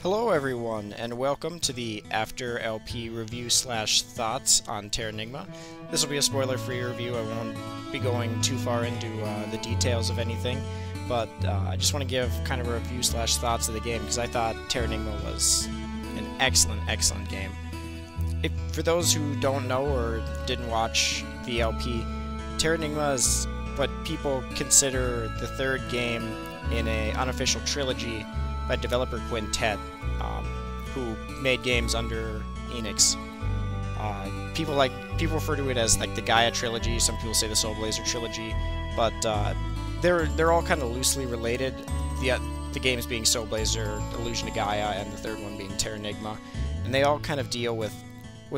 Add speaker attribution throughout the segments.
Speaker 1: Hello everyone, and welcome to the After LP review slash thoughts on Terranigma. This will be a spoiler-free review. I won't be going too far into the details of anything, but I just want to give kind of a review slash thoughts of the game, because I thought Terranigma was an excellent game. For those who don't know or didn't watch the LP, Terranigma is what people consider the third game in an unofficial trilogy by developer Quintet, who made games under Enix. People refer to it as like the Gaia trilogy. Some people say the Soul Blazer trilogy, but they're all kind of loosely related. The games being Soul Blazer, Allusion to Gaia, and the third one being Terranigma, and they all kind of deal with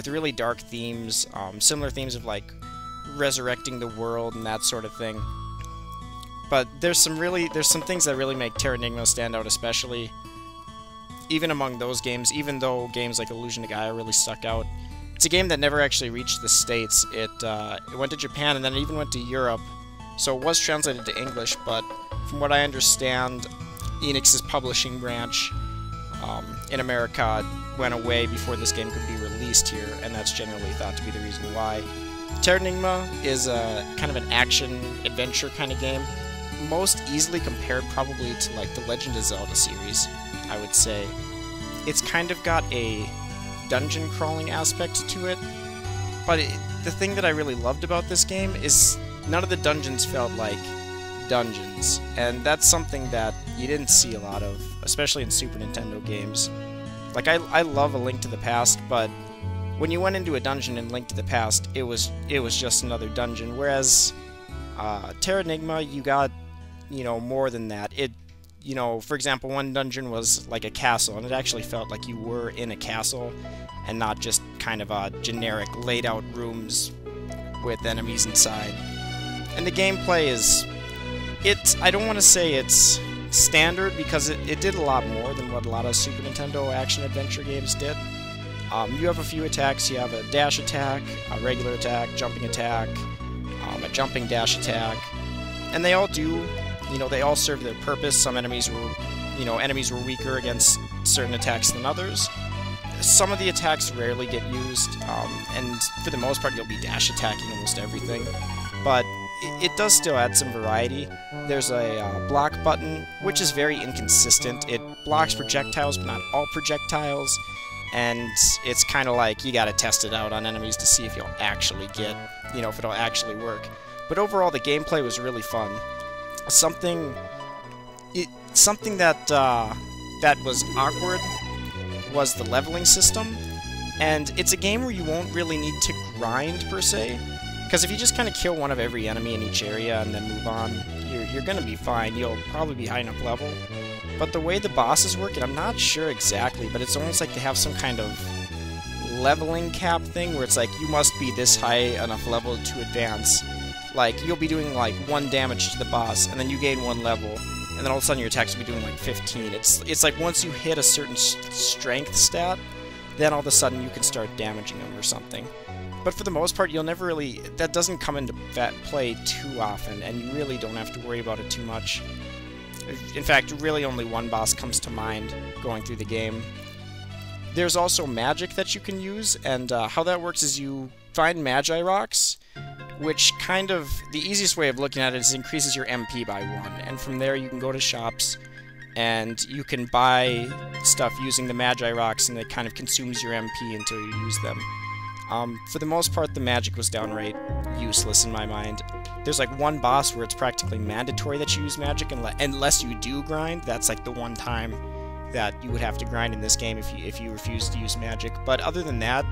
Speaker 1: really dark themes, similar themes of like resurrecting the world and that sort of thing. But there's some things that really make Terranigma stand out, especially even among those games, even though games like Allusion to Gaia really stuck out. It's a game that never actually reached the States. It went to Japan and then it even went to Europe, so it was translated to English, but from what I understand, Enix's publishing branch in America went away before this game could be released here, and that's generally thought to be the reason why. Terranigma is a kind of an action-adventure kind of game, most easily compared probably to like the Legend of Zelda series, I would say. It's kind of got a dungeon crawling aspect to it, but the thing that I really loved about this game is none of the dungeons felt like dungeons, and that's something that you didn't see a lot of, especially in Super Nintendo games. Like, I love A Link to the Past, but when you went into a dungeon in Link to the Past, it was just another dungeon, whereas Terranigma, you got, you know, more than that. You know, for example, one dungeon was like a castle, and it actually felt like you were in a castle, and not just kind of generic laid out rooms with enemies inside. And the gameplay is, I don't want to say it's standard, because it did a lot more than what a lot of Super Nintendo action-adventure games did. You have a few attacks. You have a dash attack, a regular attack, jumping attack, a jumping dash attack, and they all do, you know, they all serve their purpose. Some enemies were weaker against certain attacks than others. Some of the attacks rarely get used, and for the most part you'll be dash attacking almost everything, but it does still add some variety. There's a block button, which is very inconsistent. It blocks projectiles, but not all projectiles, and it's kind of like you gotta test it out on enemies to see if you'll actually get, you know, if it'll actually work. But overall, the gameplay was really fun. Something that was awkward was the leveling system, and it's a game where you won't really need to grind per se, because if you just kind of kill one of every enemy in each area and then move on, you're gonna be fine. You'll probably be high enough level. But the way the bosses work, and I'm not sure exactly, but it's almost like they have some kind of leveling cap thing where it's like you must be this high enough level to advance. Like, you'll be doing like 1 damage to the boss, and then you gain 1 level, and then all of a sudden your attacks will be doing like 15. It's like once you hit a certain strength stat, then all of a sudden you can start damaging them or something. But for the most part, you'll never really, that doesn't come into play too often, and you really don't have to worry about it too much. In fact, really only one boss comes to mind going through the game. There's also magic that you can use, and how that works is you find Magi Rocks, which kind of, the easiest way of looking at it is increases your MP by 1, and from there you can go to shops, and you can buy stuff using the Magi Rocks, and it kind of consumes your MP until you use them. For the most part, the magic was downright useless in my mind. There's like one boss where it's practically mandatory that you use magic, unless you do grind. That's like the one time that you would have to grind in this game if you refuse to use magic. But other than that,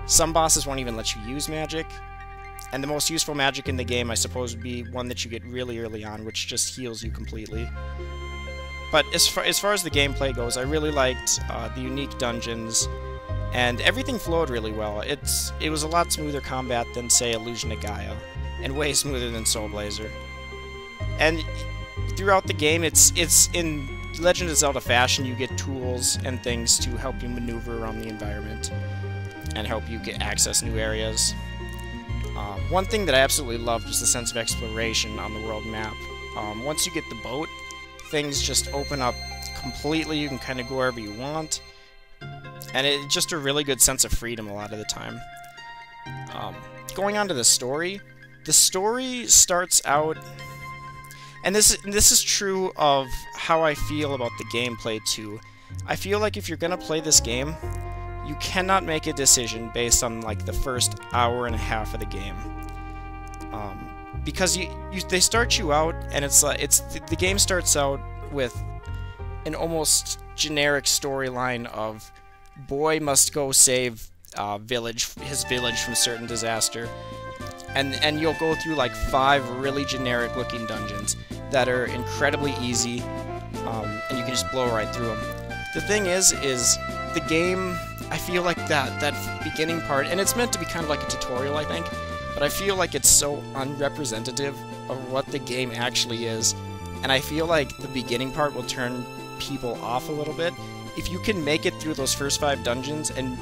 Speaker 1: some bosses won't even let you use magic. And the most useful magic in the game, I suppose, would be one that you get really early on, which just heals you completely. But as far as the gameplay goes, I really liked the unique dungeons, and everything flowed really well. It was a lot smoother combat than, say, Allusion to Gaia, and way smoother than Soul Blazer. And throughout the game, it's in Legend of Zelda fashion. You get tools and things to help you maneuver around the environment and help you access new areas. One thing that I absolutely loved was the sense of exploration on the world map. Once you get the boat, things just open up completely. You can kind of go wherever you want. And it's just a really good sense of freedom a lot of the time. Going on to the story starts out... And this is true of how I feel about the gameplay, too. I feel like if you're going to play this game, you cannot make a decision based on, like, the first hour and a half of the game. Because they start you out, and the game starts out with an almost generic storyline of boy must go save his village from certain disaster, and you'll go through like 5 really generic looking dungeons that are incredibly easy, and you can just blow right through them. The thing is the game, I feel like that beginning part, and it's meant to be kind of like a tutorial, I think, but I feel like it's so unrepresentative of what the game actually is, and I feel like the beginning part will turn people off a little bit. If you can make it through those first 5 dungeons, and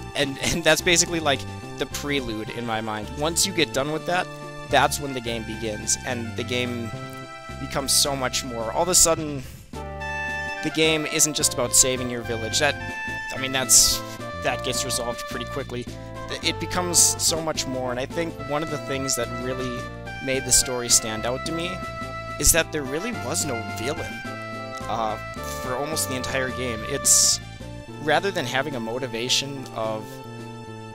Speaker 1: that's basically like the prelude in my mind. Once you get done with that, that's when the game begins, and the game becomes so much more. All of a sudden, the game isn't just about saving your village. That gets resolved pretty quickly. It becomes so much more, and I think one of the things that really made the story stand out to me is that there really was no villain for almost the entire game. It's, rather than having a motivation of,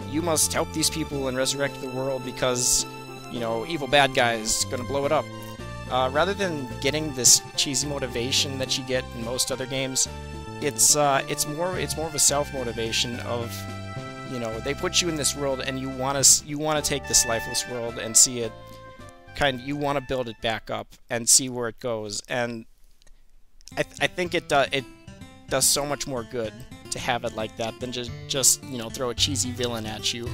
Speaker 1: you must help these people and resurrect the world because, you know, evil bad guy is gonna blow it up. Rather than getting this cheesy motivation that you get in most other games, it's more of a self-motivation of, you know, they put you in this world and you wanna take this lifeless world and see it you wanna build it back up and see where it goes. And I think it does so much more good to have it like that than just you know, throw a cheesy villain at you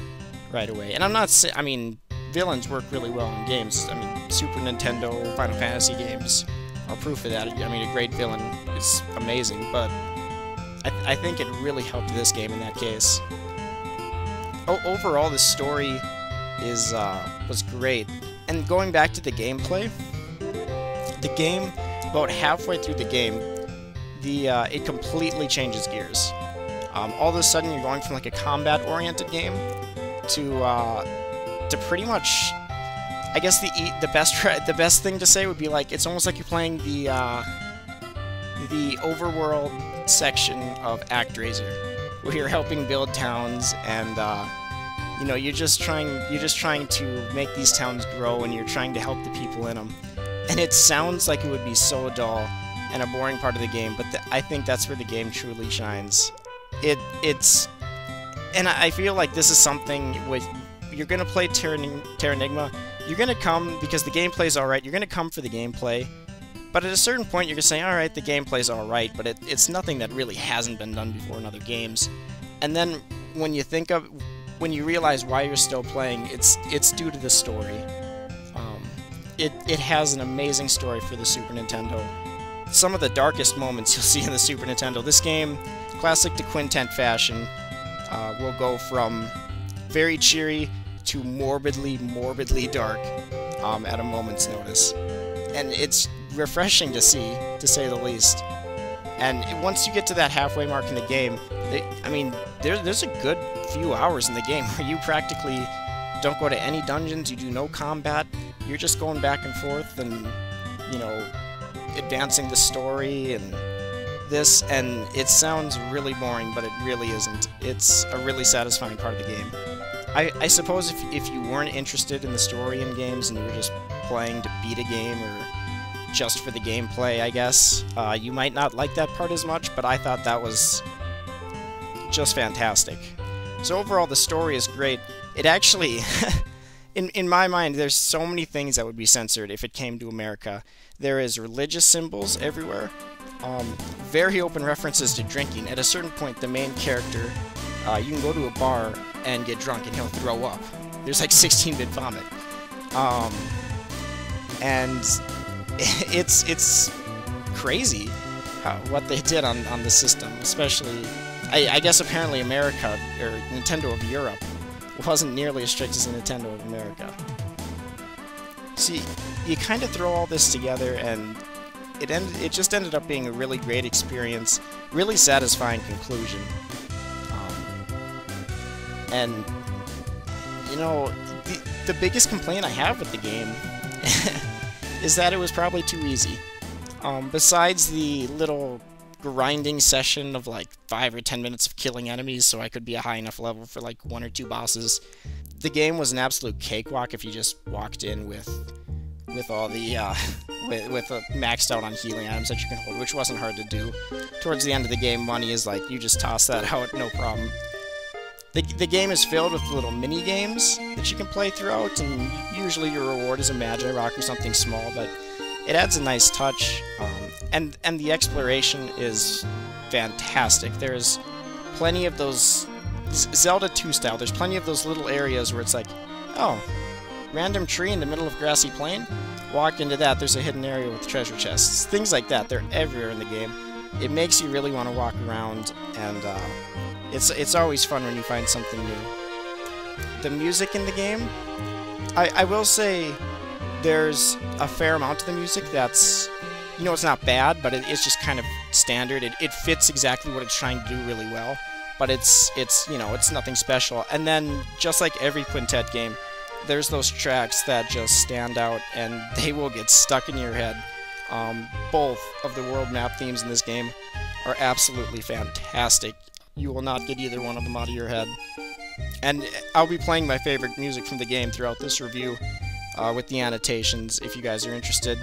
Speaker 1: right away. And I'm not saying, I mean, villains work really well in games. I mean, Super Nintendo, Final Fantasy games are proof of that. I mean, a great villain is amazing, but I think it really helped this game in that case. Overall, the story was great. And going back to the gameplay, the game, about halfway through the game, it completely changes gears. All of a sudden, you're going from like a combat-oriented game to pretty much, I guess the best thing to say would be like, it's almost like you're playing the overworld section of ActRaiser, where you're helping build towns, and you know, you're just trying to make these towns grow, and you're trying to help the people in them. And it sounds like it would be so dull and a boring part of the game, but I think that's where the game truly shines. And I feel like this is something with, you're gonna play Terranigma, you're gonna come, because the gameplay's alright, you're gonna come for the gameplay, but at a certain point you're gonna say, alright, the gameplay's alright, but it's nothing that really hasn't been done before in other games. And then when you realize why you're still playing, it's due to the story. It has an amazing story for the Super Nintendo. Some of the darkest moments you'll see in the Super Nintendo. This game, classic to Quintet fashion, will go from very cheery to morbidly dark at a moment's notice. And it's refreshing to see, to say the least. And once you get to that halfway mark in the game, I mean, there's a good few hours in the game where you practically don't go to any dungeons, you do no combat, you're just going back and forth and, you know, advancing the story and this, and it sounds really boring, but it really isn't. It's a really satisfying part of the game. I suppose if you weren't interested in the story in games and you were just playing to beat a game or just for the gameplay, I guess, you might not like that part as much, but I thought that was just fantastic. So overall, the story is great. It actually, in my mind, there's so many things that would be censored if it came to America. There is religious symbols everywhere, very open references to drinking. At a certain point, the main character, you can go to a bar and get drunk and he'll throw up. There's like 16-bit vomit. And it's crazy what they did on the system, especially, I guess apparently America, or Nintendo of Europe, wasn't nearly as strict as the Nintendo of America. See, you kind of throw all this together, and it just ended up being a really great experience, really satisfying conclusion. And you know, the biggest complaint I have with the game is that it was probably too easy. Besides the little grinding session of like 5 or 10 minutes of killing enemies so I could be a high enough level for like 1 or 2 bosses, the game was an absolute cakewalk if you just walked in with all the maxed out on healing items that you can hold, which wasn't hard to do. Towards the end of the game, money is like, you just toss that out, no problem. The game is filled with little mini games that you can play throughout, and usually your reward is a Magi Rock or something small, but it adds a nice touch, and the exploration is fantastic. There's plenty of those Zelda 2 style. There's plenty of those little areas where it's like, oh, random tree in the middle of grassy plain. Walk into that. There's a hidden area with treasure chests. Things like that. They're everywhere in the game. It makes you really want to walk around, and it's always fun when you find something new. The music in the game, I will say, there's a fair amount of the music that's, you know, it's not bad, but it's just kind of standard. It fits exactly what it's trying to do really well, but it's you know, it's nothing special. And then, just like every Quintet game, there's those tracks that just stand out, and they will get stuck in your head. Both of the world map themes in this game are absolutely fantastic. You will not get either one of them out of your head. And I'll be playing my favorite music from the game throughout this review, with the annotations, if you guys are interested.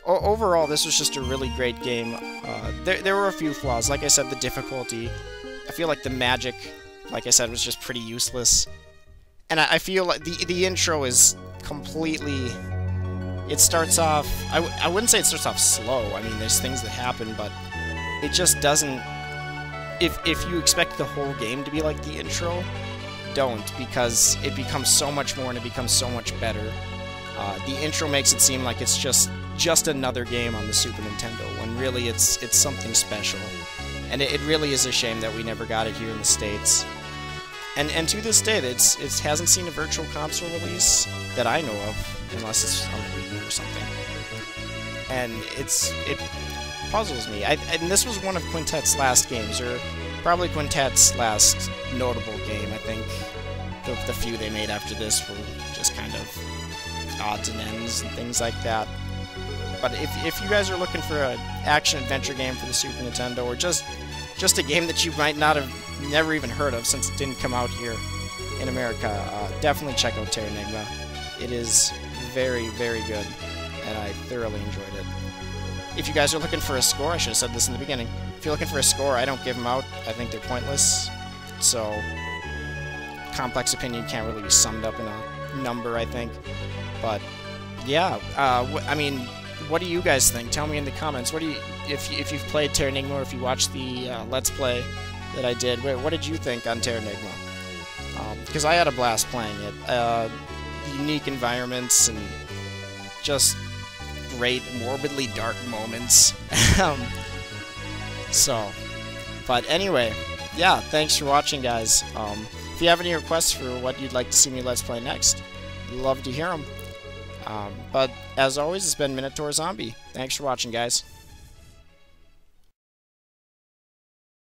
Speaker 1: Overall, this was just a really great game. There were a few flaws. Like I said, the difficulty. I feel like the magic, like I said, was just pretty useless. And I feel like the intro is completely... It starts off... I wouldn't say it starts off slow. I mean, there's things that happen, but it just doesn't... If you expect the whole game to be like the intro, don't, because it becomes so much more and it becomes so much better. The intro makes it seem like it's just another game on the Super Nintendo, when really it's something special. And it really is a shame that we never got it here in the States. And to this day, it hasn't seen a virtual console release that I know of, unless it's on the Wii U or something. And it puzzles me. And this was one of Quintet's last games, or probably Quintet's last notable game. I think the few they made after this were just kind of odds and ends and things like that. But if you guys are looking for an action-adventure game for the Super Nintendo, or just a game that you might not have never even heard of since it didn't come out here in America, definitely check out Terranigma. It is very, very good, and I thoroughly enjoyed it. If you guys are looking for a score, I should have said this in the beginning. If you're looking for a score, I don't give them out. I think they're pointless. So, complex opinion can't really be summed up in a number, I think. But, yeah, I mean, what do you guys think? Tell me in the comments. What do you, if you've played Terranigma, or if you watched the Let's Play that I did, what did you think on Terranigma? Because I had a blast playing it. Unique environments and just great, morbidly dark moments. But anyway, yeah, thanks for watching, guys. If you have any requests for what you'd like to see me Let's Play next, I'd love to hear them. But as always, it's been MinotaurZombie. Thanks for watching, guys.